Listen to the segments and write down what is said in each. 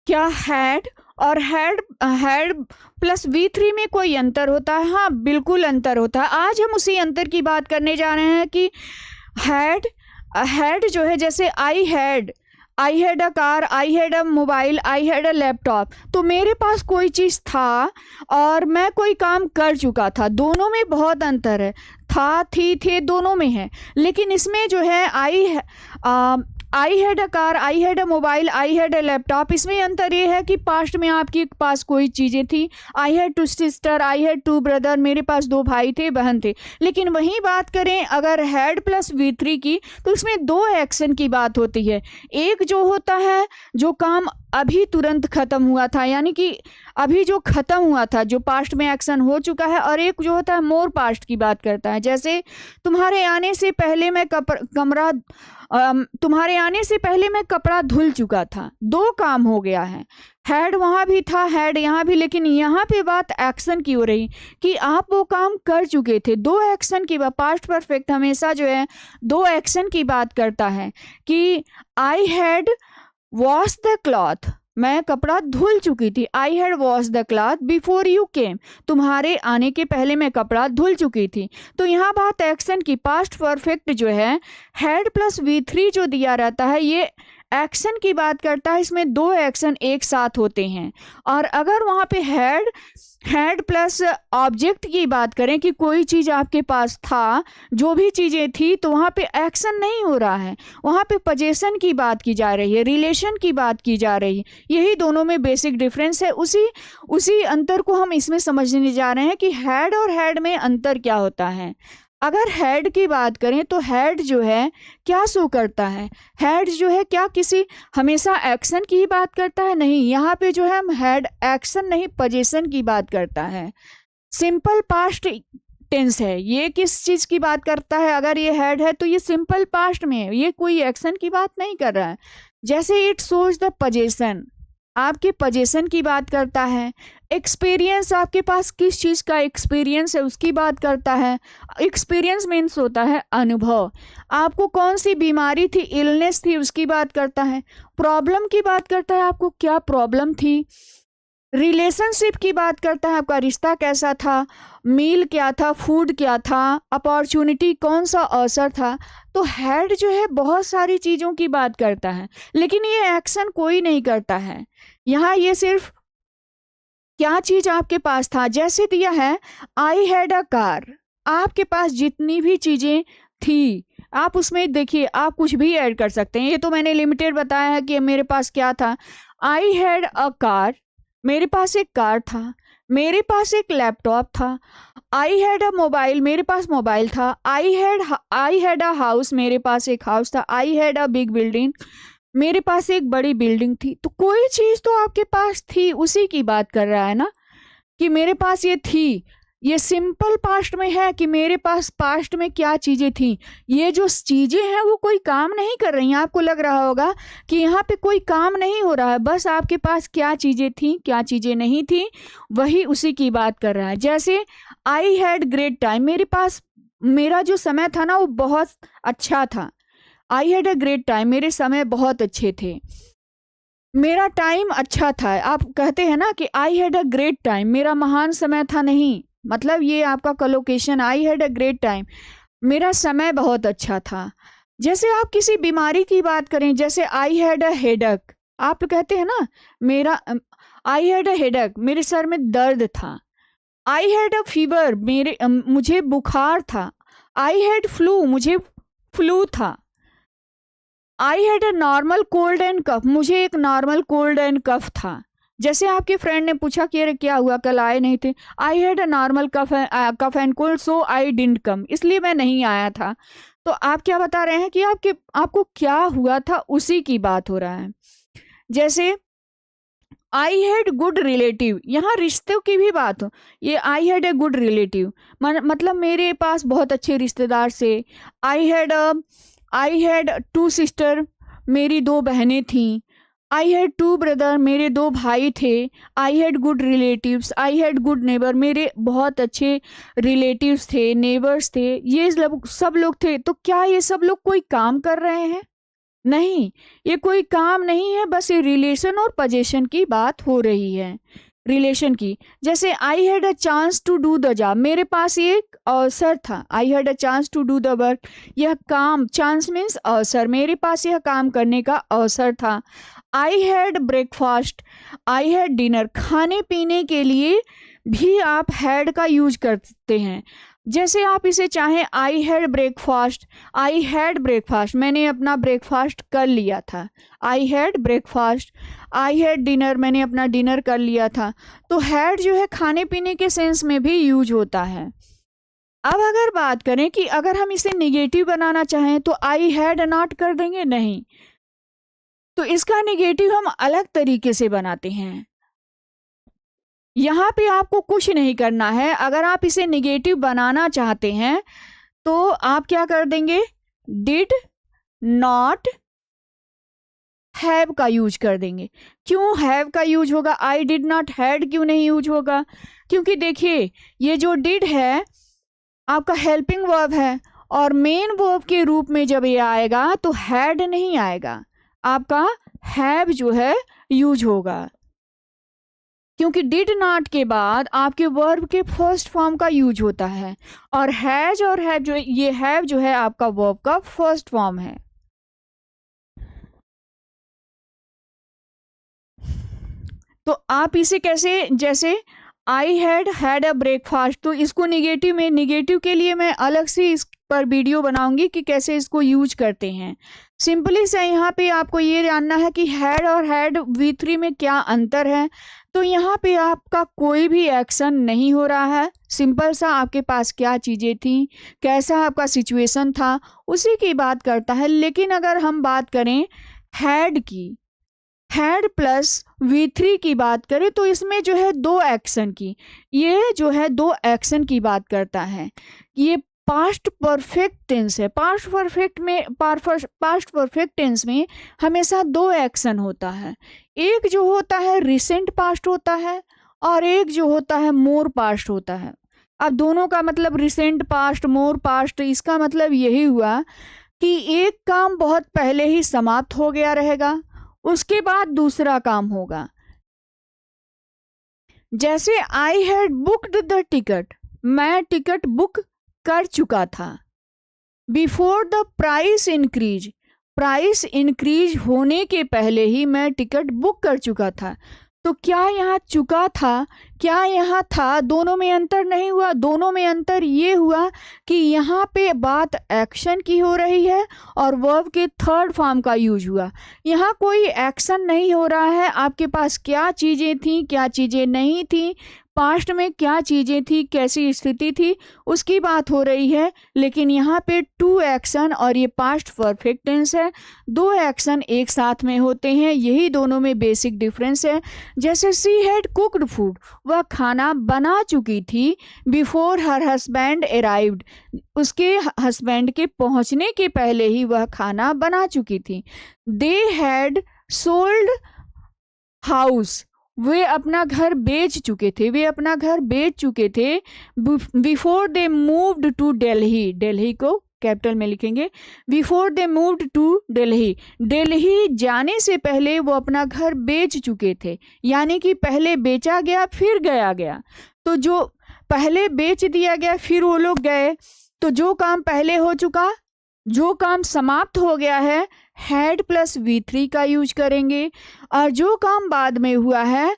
क्या हैड और had plus V3 में कोई अंतर होता है? हाँ, बिल्कुल अंतर होता है। आज हम उसी अंतर की बात करने जा रहे हैं कि हैड हैड जो है, जैसे I had a car, I had a mobile, I had a laptop. तो मेरे पास कोई चीज़ था और मैं कोई काम कर चुका था, दोनों में बहुत अंतर है। था, थी, थे, दोनों में है। लेकिन इसमें जो है आई had a car, I had a mobile, I had a laptop, इसमें अंतर ये है कि पास्ट में आपके पास कोई चीज़ें थी। I had two sister, I had two brother, मेरे पास 2 भाई थे, बहन थे। लेकिन वहीं बात करें अगर हैड प्लस V3 की, तो इसमें 2 एक्शन की बात होती है। एक जो होता है जो काम अभी तुरंत ख़त्म हुआ था, यानी कि अभी जो ख़त्म हुआ था, जो पास्ट में एक्शन हो चुका है, और एक जो होता है मोर पास्ट की बात करता है। जैसे तुम्हारे आने से पहले मैं कपड़ा धुल चुका था, 2 काम हो गया है। हैड वहाँ भी था, हैड यहाँ भी, लेकिन यहाँ पे बात एक्शन की हो रही कि आप वो काम कर चुके थे। 2 एक्शन की बात, पास्ट परफेक्ट हमेशा जो है 2 एक्शन की बात करता है कि I had wash the cloth, मैं कपड़ा धुल चुकी थी। I had wash the cloth before you came, तुम्हारे आने के पहले मैं कपड़ा धुल चुकी थी। तो यहाँ बात एक्शन की, पास्ट परफेक्ट जो है हैड प्लस V3 जो दिया रहता है, ये एक्शन की बात करता है। इसमें 2 एक्शन एक साथ होते हैं। और अगर वहाँ पे हैड प्लस ऑब्जेक्ट की बात करें कि कोई चीज़ आपके पास था, जो भी चीज़ें थी, तो वहाँ पे एक्शन नहीं हो रहा है, वहाँ पे पोजेशन की बात की जा रही है, रिलेशन की बात की जा रही है। यही दोनों में बेसिक डिफरेंस है। उसी अंतर को हम इसमें समझने जा रहे हैं कि हैड और हैड में अंतर क्या होता है। अगर हैड की बात करें तो हैड जो है क्या शो करता है? हैड जो है क्या किसी हमेशा एक्शन की ही बात करता है? नहीं, यहाँ पे जो है हम हैड एक्शन नहीं, पोजीशन की बात करता है। सिंपल पास्ट टेंस है। ये किस चीज़ की बात करता है? अगर ये हैड है तो ये सिंपल पास्ट में है, ये कोई एक्शन की बात नहीं कर रहा है। जैसे इट शोज द पोजीशन, आपके पोजीशन की बात करता है। एक्सपीरियंस, आपके पास किस चीज़ का एक्सपीरियंस है उसकी बात करता है। एक्सपीरियंस मीन्स होता है अनुभव। आपको कौन सी बीमारी थी, इलनेस थी, उसकी बात करता है। प्रॉब्लम की बात करता है, आपको क्या प्रॉब्लम थी। रिलेशनशिप की बात करता है, आपका रिश्ता कैसा था। मील क्या था, फूड क्या था, अपॉर्चुनिटी कौन सा अवसर था। तो हैड जो है बहुत सारी चीज़ों की बात करता है, लेकिन ये एक्शन कोई नहीं करता है। यहाँ ये सिर्फ क्या चीज़ आपके पास था, जैसे दिया है आई हैड अ कार, आपके पास जितनी भी चीज़ें थी आप उसमें देखिए, आप कुछ भी ऐड कर सकते हैं। ये तो मैंने लिमिटेड बताया है कि मेरे पास क्या था। आई हैड अ कार, मेरे पास एक कार था, मेरे पास एक लैपटॉप था। आई हैड अ मोबाइल, मेरे पास मोबाइल था। आई हैड अ हाउस, मेरे पास एक हाउस था। I had a big building, मेरे पास एक बड़ी बिल्डिंग थी। तो कोई चीज़ तो आपके पास थी, उसी की बात कर रहा है ना कि मेरे पास ये थी। ये सिंपल पास्ट में है कि मेरे पास पास्ट में क्या चीज़ें थी। ये जो चीज़ें हैं वो कोई काम नहीं कर रही हैं। आपको लग रहा होगा कि यहाँ पे कोई काम नहीं हो रहा है, बस आपके पास क्या चीज़ें थी, क्या चीज़ें नहीं थी, वही उसी की बात कर रहा है। जैसे आई हैड ग्रेट टाइम, मेरे पास मेरा जो समय था ना वो बहुत अच्छा था। I had a great time, मेरे समय बहुत अच्छे थे, मेरा टाइम अच्छा था। आप कहते हैं ना कि आई हैड अ ग्रेट टाइम, मेरा महान समय था, नहीं, मतलब ये आपका collocation, I had a great time, मेरा समय बहुत अच्छा था। जैसे आप किसी बीमारी की बात करें, जैसे आई हैड अ हेडक, आप कहते हैं ना मेरा आई हैड अ हेडक, मेरे सर में दर्द था। आई हैड अ फीवर, मुझे बुखार था। आई हैड फ्लू, मुझे फ्लू था। I had a normal cold and cough, मुझे एक नॉर्मल कोल्ड एंड कफ था। जैसे आपके फ्रेंड ने पूछा कि अरे क्या हुआ, कल आए नहीं थे। I had a normal cough and cold so I didn't come, इसलिए मैं नहीं आया था। तो आप क्या बता रहे हैं कि आपको क्या हुआ था, उसी की बात हो रहा है। जैसे आई हैड गुड रिलेटिव, यहाँ रिश्तों की भी बात हो। ये I had a good relative मतलब मेरे पास बहुत अच्छे रिश्तेदार से। आई हैड 2 सिस्टर, मेरी 2 बहनें थीं। आई हैड 2 ब्रदर, मेरे 2 भाई थे। I had good relatives, I had good neighbour, मेरे बहुत अच्छे रिलेटिव्स थे, नेबर्स थे। ये सब लोग थे। तो क्या ये सब लोग कोई काम कर रहे हैं? नहीं, ये कोई काम नहीं है, बस ये रिलेशन और पोजीशन की बात हो रही है, रिलेशन की। जैसे I had a chance to do the job, मेरे पास ये एक अवसर था। I had a chance to do the work, यह काम, चांस मीन्स अवसर, मेरे पास यह काम करने का अवसर था। I had breakfast, I had dinner, खाने पीने के लिए भी आप हैड का यूज करते हैं। जैसे आप इसे चाहें, I had breakfast, I had breakfast, मैंने अपना ब्रेकफास्ट कर लिया था। I had breakfast, I had dinner, मैंने अपना डिनर कर लिया था। तो हैड जो है खाने पीने के सेंस में भी यूज होता है। अब अगर बात करें कि अगर हम इसे निगेटिव बनाना चाहें तो आई हैड नॉट कर देंगे, नहीं, तो इसका निगेटिव हम अलग तरीके से बनाते हैं। यहाँ पे आपको कुछ नहीं करना है। अगर आप इसे निगेटिव बनाना चाहते हैं तो आप क्या कर देंगे, डिड नॉट हैव का यूज कर देंगे। क्यों हैव का यूज होगा, आई डिड नॉट हैड क्यों नहीं यूज होगा? क्योंकि देखिए, ये जो डिड है आपका हेल्पिंग वर्ब है, और मेन वर्ब के रूप में जब ये आएगा तो हैड नहीं आएगा, आपका हैव जो है यूज होगा। क्योंकि डिड नॉट के बाद आपके वर्ब के फर्स्ट फॉर्म का यूज होता है, और हैज और हैव जो, ये हैव जो है आपका वर्ब का फर्स्ट फॉर्म है। तो आप इसे कैसे, जैसे आई हैड अ ब्रेकफास्ट, तो इसको निगेटिव में, निगेटिव के लिए मैं अलग से इस पर वीडियो बनाऊंगी कि कैसे इसको यूज करते हैं। सिंपली से यहाँ पे आपको ये जानना है कि हैड और हैड V3 में क्या अंतर है। तो यहाँ पे आपका कोई भी एक्शन नहीं हो रहा है, सिंपल सा आपके पास क्या चीज़ें थी, कैसा आपका सिचुएशन था, उसी की बात करता है। लेकिन अगर हम बात करें हैड की, हैड प्लस V3 की बात करें तो इसमें जो है दो एक्शन की, ये जो है दो एक्शन की बात करता है। ये पास्ट परफेक्ट टेंस है। पास्ट परफेक्ट टेंस में हमेशा दो एक्शन होता है। एक जो होता है रिसेंट पास्ट होता है, और एक जो होता है मोर पास्ट होता है। अब दोनों का मतलब रिसेंट पास्ट, मोर पास्ट, इसका मतलब यही हुआ कि एक काम बहुत पहले ही समाप्त हो गया रहेगा, उसके बाद दूसरा काम होगा। जैसे I had booked the ticket, मैं टिकट बुक कर चुका था। Before the price increase, price increase होने के पहले ही मैं टिकट बुक कर चुका था। तो क्या यहाँ चुका था, क्या यहाँ था, दोनों में अंतर नहीं हुआ। दोनों में अंतर ये हुआ कि यहाँ पे बात एक्शन की हो रही है और वर्ब के थर्ड फॉर्म का यूज हुआ। यहाँ कोई एक्शन नहीं हो रहा है, आपके पास क्या चीज़ें थी, क्या चीज़ें नहीं थी, पास्ट में क्या चीज़ें थी, कैसी स्थिति थी, उसकी बात हो रही है। लेकिन यहाँ पे टू एक्शन और ये पास्ट परफेक्ट टेंस है, दो एक्शन एक साथ में होते हैं, यही दोनों में बेसिक डिफरेंस है। जैसे सी हैड कुक्ड फूड, वह खाना बना चुकी थी। बिफोर हर हस्बैंड अराइव्ड, उसके हस्बैंड के पहुँचने के पहले ही वह खाना बना चुकी थी। दे हैड सोल्ड हाउस, वे अपना घर बेच चुके थे, वे अपना घर बेच चुके थे। Before they moved to Delhi, Delhi को कैपिटल में लिखेंगे, before they moved to Delhi, Delhi जाने से पहले वो अपना घर बेच चुके थे। यानी कि पहले बेचा गया फिर गया। तो जो पहले बेच दिया गया फिर वो लोग गए, तो जो काम पहले हो चुका, जो काम समाप्त हो गया है, हैड प्लस V3 का यूज करेंगे। और जो काम बाद में हुआ है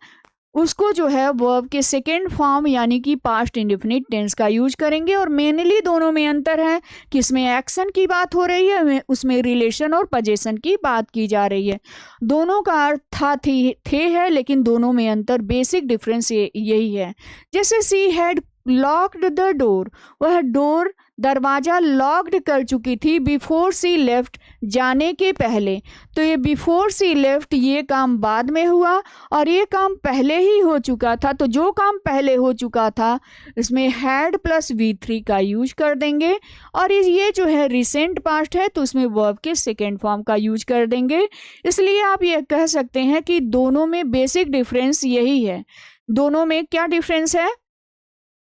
उसको जो है वर्ब के सेकेंड फॉर्म यानी कि पास्ट इंडेफिनिट टेंस का यूज करेंगे। और मेनली दोनों में अंतर है कि इसमें एक्शन की बात हो रही है, उसमें रिलेशन और पोजीशन की बात की जा रही है। दोनों का अर्थ था, थे है, लेकिन दोनों में अंतर, बेसिक डिफरेंस यही है। जैसे she had locked the door, वह डोर दरवाज़ा लॉक्ड कर चुकी थी। बिफोर सी लेफ्ट, जाने के पहले। तो ये बिफोर सी लेफ्ट ये काम बाद में हुआ और ये काम पहले ही हो चुका था। तो जो काम पहले हो चुका था इसमें हैड प्लस V3 का यूज कर देंगे। और ये जो है रिसेंट पास्ट है तो उसमें वर्ब के सेकेंड फॉर्म का यूज कर देंगे। इसलिए आप ये कह सकते हैं कि दोनों में बेसिक डिफरेंस यही है। दोनों में क्या डिफरेंस है?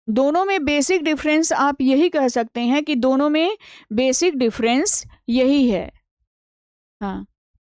दोनों में बेसिक डिफरेंस आप यही कह सकते हैं कि दोनों में बेसिक डिफरेंस यही है। हाँ